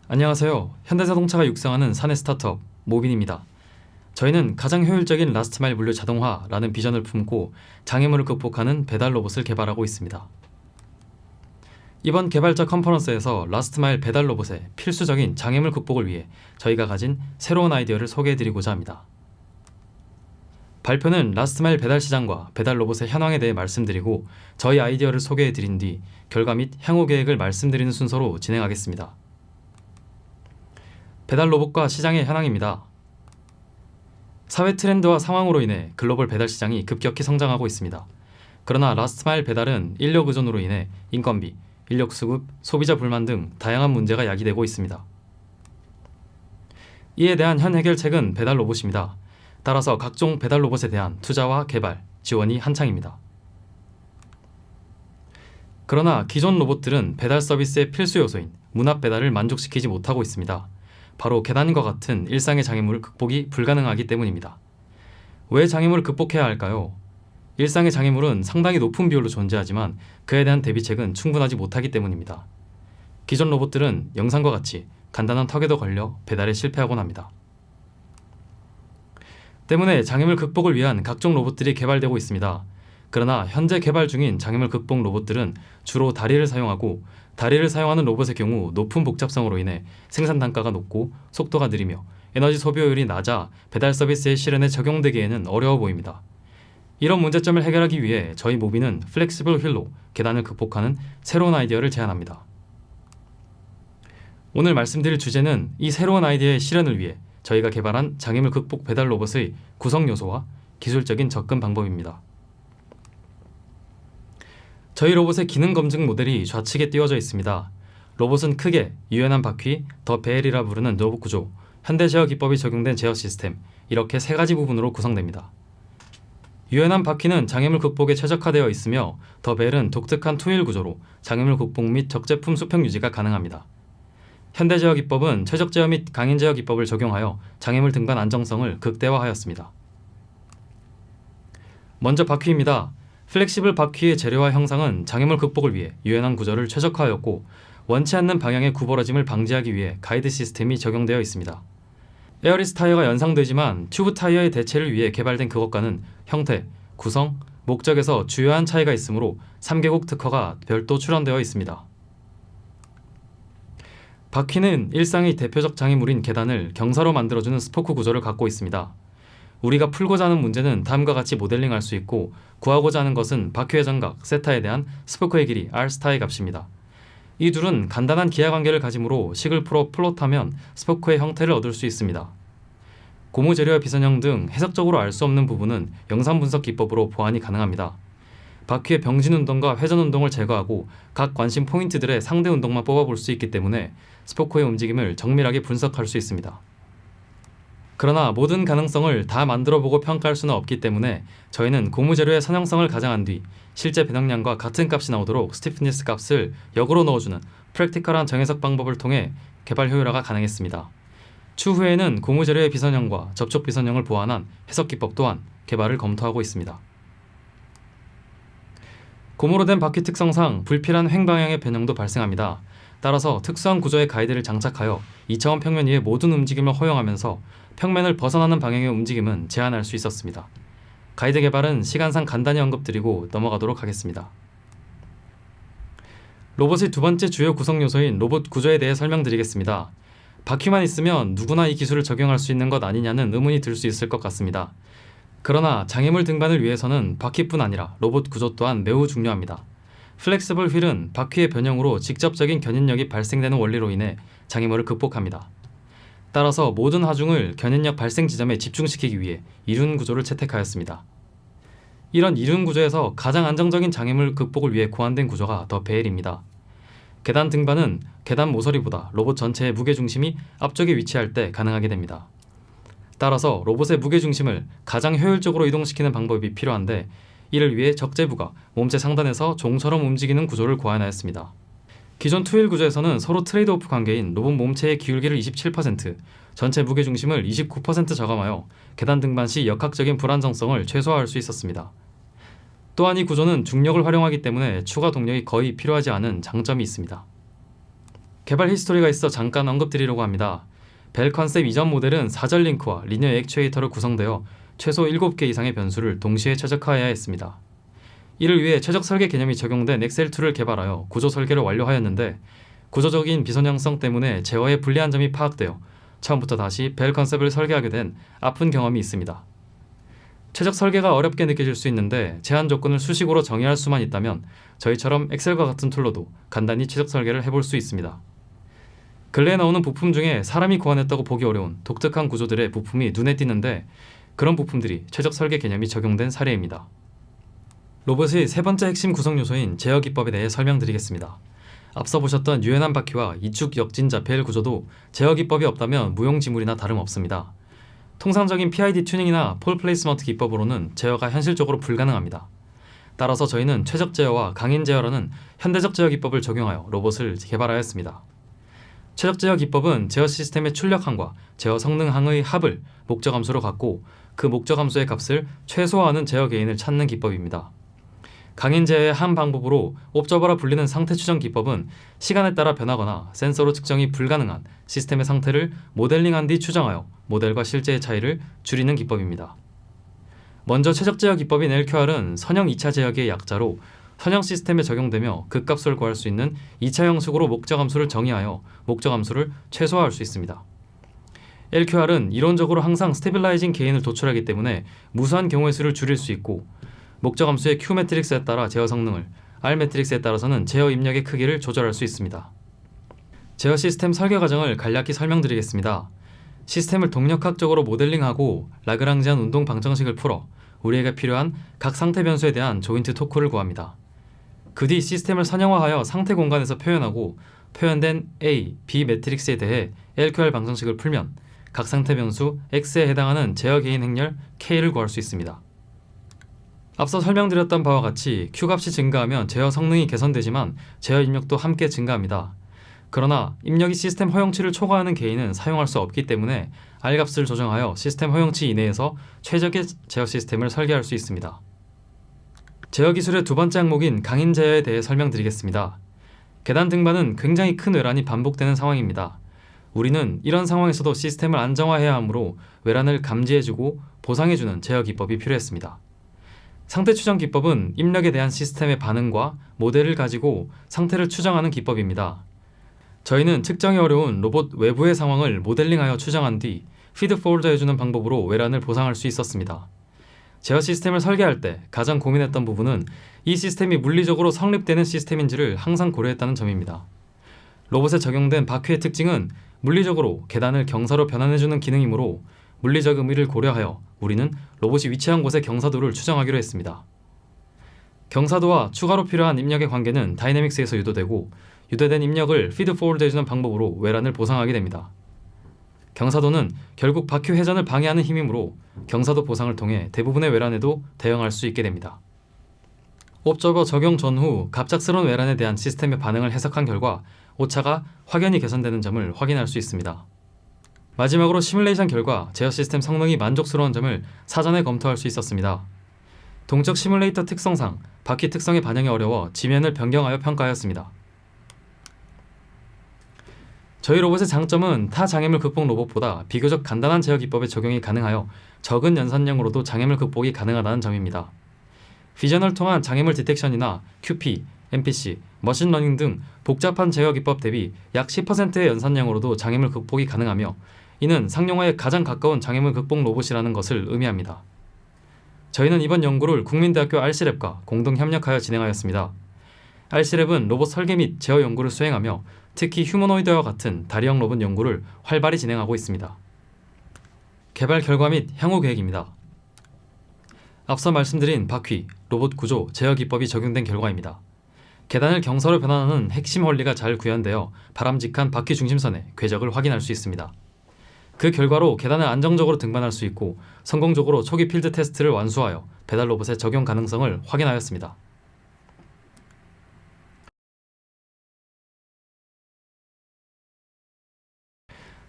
안녕하세요. 현대자동차가 육성하는 사내 스타트업 모빈입니다. 저희는 가장 효율적인 라스트마일 물류 자동화라는 비전을 품고 장애물을 극복하는 배달 로봇을 개발하고 있습니다. 이번 개발자 컨퍼런스에서 라스트마일 배달 로봇의 필수적인 장애물 극복을 위해 저희가 가진 새로운 아이디어를 소개해드리고자 합니다. 발표는 라스트마일 배달 시장과 배달 로봇의 현황에 대해 말씀드리고 저희 아이디어를 소개해드린 뒤 결과 및 향후 계획을 말씀드리는 순서로 진행하겠습니다. 배달 로봇과 시장의 현황입니다. 사회 트렌드와 상황으로 인해 글로벌 배달 시장이 급격히 성장하고 있습니다. 그러나 라스트마일 배달은 인력 의존으로 인해 인건비, 인력 수급, 소비자 불만 등 다양한 문제가 야기되고 있습니다. 이에 대한 현 해결책은 배달 로봇입니다. 따라서 각종 배달 로봇에 대한 투자와 개발, 지원이 한창입니다. 그러나 기존 로봇들은 배달 서비스의 필수 요소인 문 앞 배달을 만족시키지 못하고 있습니다. 바로 계단과 같은 일상의 장애물 극복이 불가능하기 때문입니다. 왜 장애물을 극복해야 할까요? 일상의 장애물은 상당히 높은 비율로 존재하지만 그에 대한 대비책은 충분하지 못하기 때문입니다. 기존 로봇들은 영상과 같이 간단한 턱에도 걸려 배달에 실패하곤 합니다. 때문에 장애물 극복을 위한 각종 로봇들이 개발되고 있습니다. 그러나 현재 개발 중인 장애물 극복 로봇들은 주로 다리를 사용하고 다리를 사용하는 로봇의 경우 높은 복잡성으로 인해 생산 단가가 높고 속도가 느리며 에너지 소비효율이 낮아 배달 서비스의 실현에 적용되기에는 어려워 보입니다. 이런 문제점을 해결하기 위해 저희 모빈은 플렉시블 휠로 계단을 극복하는 새로운 아이디어를 제안합니다. 오늘 말씀드릴 주제는 이 새로운 아이디어의 실현을 위해 저희가 개발한 장애물 극복 배달 로봇의 구성 요소와 기술적인 접근 방법입니다. 저희 로봇의 기능 검증 모델이 좌측에 띄워져 있습니다. 로봇은 크게 유연한 바퀴, 더 베일이라 부르는 로봇 구조, 현대 제어 기법이 적용된 제어 시스템, 이렇게 세 가지 부분으로 구성됩니다. 유연한 바퀴는 장애물 극복에 최적화되어 있으며 더 베일은 독특한 투휠 구조로 장애물 극복 및 적제품 수평 유지가 가능합니다. 현대 제어 기법은 최적 제어 및 강인 제어 기법을 적용하여 장애물 등반 안정성을 극대화하였습니다. 먼저 바퀴입니다. 플렉시블 바퀴의 재료와 형상은 장애물 극복을 위해 유연한 구조를 최적화하였고 원치 않는 방향의 구부러짐을 방지하기 위해 가이드 시스템이 적용되어 있습니다. 에어리스 타이어가 연상되지만 튜브 타이어의 대체를 위해 개발된 그것과는 형태, 구성, 목적에서 주요한 차이가 있으므로 3개국 특허가 별도 출원되어 있습니다. 바퀴는 일상의 대표적 장애물인 계단을 경사로 만들어주는 스포크 구조를 갖고 있습니다. 우리가 풀고자 하는 문제는 다음과 같이 모델링할 수 있고 구하고자 하는 것은 바퀴의 정각, 세타에 대한 스포크의 길이 R스타의 값입니다. 이 둘은 간단한 기하관계를 가지므로 식을 풀어 플롯하면 스포크의 형태를 얻을 수 있습니다. 고무 재료와 비선형 등 해석적으로 알 수 없는 부분은 영상 분석 기법으로 보완이 가능합니다. 바퀴의 병진 운동과 회전 운동을 제거하고 각 관심 포인트들의 상대 운동만 뽑아볼 수 있기 때문에 스포크의 움직임을 정밀하게 분석할 수 있습니다. 그러나 모든 가능성을 다 만들어보고 평가할 수는 없기 때문에 저희는 고무 재료의 선형성을 가정한 뒤 실제 배낭량과 같은 값이 나오도록 스티프니스 값을 역으로 넣어주는 프랙티컬한 정해석 방법을 통해 개발 효율화가 가능했습니다. 추후에는 고무 재료의 비선형과 접촉 비선형을 보완한 해석 기법 또한 개발을 검토하고 있습니다. 고무로 된 바퀴 특성상 불필요한 횡방향의 변형도 발생합니다. 따라서 특수한 구조의 가이드를 장착하여 2차원 평면 위의 모든 움직임을 허용하면서 평면을 벗어나는 방향의 움직임은 제한할 수 있었습니다. 가이드 개발은 시간상 간단히 언급드리고 넘어가도록 하겠습니다. 로봇의 두 번째 주요 구성 요소인 로봇 구조에 대해 설명드리겠습니다. 바퀴만 있으면 누구나 이 기술을 적용할 수 있는 것 아니냐는 의문이 들 수 있을 것 같습니다. 그러나 장애물 등반을 위해서는 바퀴뿐 아니라 로봇 구조 또한 매우 중요합니다. 플렉시블 휠은 바퀴의 변형으로 직접적인 견인력이 발생되는 원리로 인해 장애물을 극복합니다. 따라서 모든 하중을 견인력 발생 지점에 집중시키기 위해 이륜 구조를 채택하였습니다. 이런 이륜 구조에서 가장 안정적인 장애물 극복을 위해 고안된 구조가 더 베일입니다. 계단 등반은 계단 모서리보다 로봇 전체의 무게중심이 앞쪽에 위치할 때 가능하게 됩니다. 따라서 로봇의 무게중심을 가장 효율적으로 이동시키는 방법이 필요한데 이를 위해 적재부가 몸체 상단에서 종처럼 움직이는 구조를 고안하였습니다. 기존 투휠 구조에서는 서로 트레이드오프 관계인 로봇 몸체의 기울기를 27%, 전체 무게중심을 29% 저감하여 계단 등반 시 역학적인 불안정성을 최소화할 수 있었습니다. 또한 이 구조는 중력을 활용하기 때문에 추가 동력이 거의 필요하지 않은 장점이 있습니다. 개발 히스토리가 있어 잠깐 언급드리려고 합니다. 벨 컨셉 이전 모델은 사전 링크와 리니어 액추에이터로 구성되어 최소 7개 이상의 변수를 동시에 최적화해야 했습니다. 이를 위해 최적 설계 개념이 적용된 엑셀2를 개발하여 구조 설계를 완료하였는데 구조적인 비선형성 때문에 제어에 불리한 점이 파악되어 처음부터 다시 벨 컨셉을 설계하게 된 아픈 경험이 있습니다. 최적 설계가 어렵게 느껴질 수 있는데 제한 조건을 수식으로 정의할 수만 있다면 저희처럼 엑셀과 같은 툴로도 간단히 최적 설계를 해볼 수 있습니다. 근래에 나오는 부품 중에 사람이 고안했다고 보기 어려운 독특한 구조들의 부품이 눈에 띄는데 그런 부품들이 최적 설계 개념이 적용된 사례입니다. 로봇의 세 번째 핵심 구성 요소인 제어 기법에 대해 설명드리겠습니다. 앞서 보셨던 유연한 바퀴와 이축 역진자 벨 구조도 제어 기법이 없다면 무용지물이나 다름없습니다. 통상적인 PID 튜닝이나 폴 플레이스먼트 기법으로는 제어가 현실적으로 불가능합니다. 따라서 저희는 최적 제어와 강인 제어라는 현대적 제어 기법을 적용하여 로봇을 개발하였습니다. 최적 제어 기법은 제어 시스템의 출력항과 제어 성능항의 합을 목적 함수로 갖고 그 목적 함수의 값을 최소화하는 제어 개인을 찾는 기법입니다. 강인 제어의 한 방법으로 옵저버라 불리는 상태 추정 기법은 시간에 따라 변하거나 센서로 측정이 불가능한 시스템의 상태를 모델링한 뒤 추정하여 모델과 실제의 차이를 줄이는 기법입니다. 먼저 최적 제어 기법인 LQR은 선형 2차 제어기의 약자로 선형 시스템에 적용되며 그 값을 구할 수 있는 2차 형식으로 목적 함수를 정의하여 목적 함수를 최소화할 수 있습니다. LQR은 이론적으로 항상 스테빌라이징 개인을 도출하기 때문에 무수한 경우의 수를 줄일 수 있고 목적 함수의 Q 매트릭스에 따라 제어 성능을, R 매트릭스에 따라서는 제어 입력의 크기를 조절할 수 있습니다. 제어 시스템 설계 과정을 간략히 설명드리겠습니다. 시스템을 동력학적으로 모델링하고 라그랑지안 운동 방정식을 풀어 우리에게 필요한 각 상태 변수에 대한 조인트 토크를 구합니다. 그 뒤 시스템을 선형화하여 상태 공간에서 표현하고 표현된 A, B 매트릭스에 대해 LQR 방정식을 풀면 각 상태 변수 X에 해당하는 제어 개인 행렬 K를 구할 수 있습니다. 앞서 설명드렸던 바와 같이 Q값이 증가하면 제어 성능이 개선되지만 제어 입력도 함께 증가합니다. 그러나 입력이 시스템 허용치를 초과하는 개인은 사용할 수 없기 때문에 R값을 조정하여 시스템 허용치 이내에서 최적의 제어 시스템을 설계할 수 있습니다. 제어 기술의 두 번째 항목인 강인 제어에 대해 설명드리겠습니다. 계단 등반은 굉장히 큰 외란이 반복되는 상황입니다. 우리는 이런 상황에서도 시스템을 안정화해야 하므로 외란을 감지해주고 보상해주는 제어 기법이 필요했습니다. 상태 추정 기법은 입력에 대한 시스템의 반응과 모델을 가지고 상태를 추정하는 기법입니다. 저희는 측정이 어려운 로봇 외부의 상황을 모델링하여 추정한 뒤 피드포워드 해주는 방법으로 외란을 보상할 수 있었습니다. 제어 시스템을 설계할 때 가장 고민했던 부분은 이 시스템이 물리적으로 성립되는 시스템인지를 항상 고려했다는 점입니다. 로봇에 적용된 바퀴의 특징은 물리적으로 계단을 경사로 변환해주는 기능이므로 물리적 의미를 고려하여 우리는 로봇이 위치한 곳의 경사도를 추정하기로 했습니다. 경사도와 추가로 필요한 입력의 관계는 다이내믹스에서 유도되고 유도된 입력을 피드포워드 해주는 방법으로 외란을 보상하게 됩니다. 경사도는 결국 바퀴 회전을 방해하는 힘이므로 경사도 보상을 통해 대부분의 외란에도 대응할 수 있게 됩니다. 옵저버 적용 전후 갑작스러운 외란에 대한 시스템의 반응을 해석한 결과 오차가 확연히 개선되는 점을 확인할 수 있습니다. 마지막으로 시뮬레이션 결과 제어 시스템 성능이 만족스러운 점을 사전에 검토할 수 있었습니다. 동적 시뮬레이터 특성상 바퀴 특성의 반영이 어려워 지면을 변경하여 평가하였습니다. 저희 로봇의 장점은 타 장애물 극복 로봇보다 비교적 간단한 제어 기법에 적용이 가능하여 적은 연산량으로도 장애물 극복이 가능하다는 점입니다. 비전을 통한 장애물 디텍션이나 QP, MPC, 머신러닝 등 복잡한 제어 기법 대비 약 10%의 연산량으로도 장애물 극복이 가능하며 이는 상용화에 가장 가까운 장애물 극복 로봇이라는 것을 의미합니다. 저희는 이번 연구를 국민대학교 RC랩과 공동 협력하여 진행하였습니다. RC랩은 로봇 설계 및 제어 연구를 수행하며 특히 휴머노이드와 같은 다리형 로봇 연구를 활발히 진행하고 있습니다. 개발 결과 및 향후 계획입니다. 앞서 말씀드린 바퀴, 로봇 구조, 제어 기법이 적용된 결과입니다. 계단을 경사로 변환하는 핵심 원리가 잘 구현되어 바람직한 바퀴 중심선의 궤적을 확인할 수 있습니다. 그 결과로 계단을 안정적으로 등반할 수 있고 성공적으로 초기 필드 테스트를 완수하여 배달 로봇의 적용 가능성을 확인하였습니다.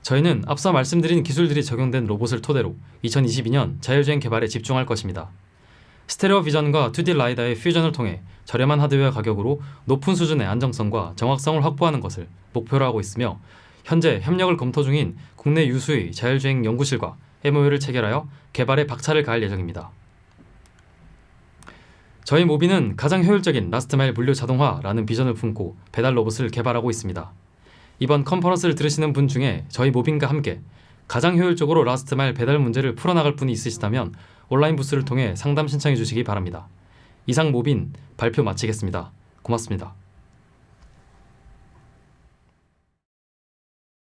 저희는 앞서 말씀드린 기술들이 적용된 로봇을 토대로 2022년 자율주행 개발에 집중할 것입니다. 스테레오 비전과 2D 라이다의 퓨전을 통해 저렴한 하드웨어 가격으로 높은 수준의 안정성과 정확성을 확보하는 것을 목표로 하고 있으며 현재 협력을 검토 중인 국내 유수의 자율주행 연구실과 MOU를 체결하여 개발에 박차를 가할 예정입니다. 저희 모비는 가장 효율적인 라스트마일 물류 자동화라는 비전을 품고 배달 로봇을 개발하고 있습니다. 이번 컨퍼런스를 들으시는 분 중에 저희 모빈과 함께 가장 효율적으로 라스트마일 배달 문제를 풀어나갈 분이 있으시다면 온라인 부스를 통해 상담 신청해 주시기 바랍니다. 이상 모빈 발표 마치겠습니다. 고맙습니다.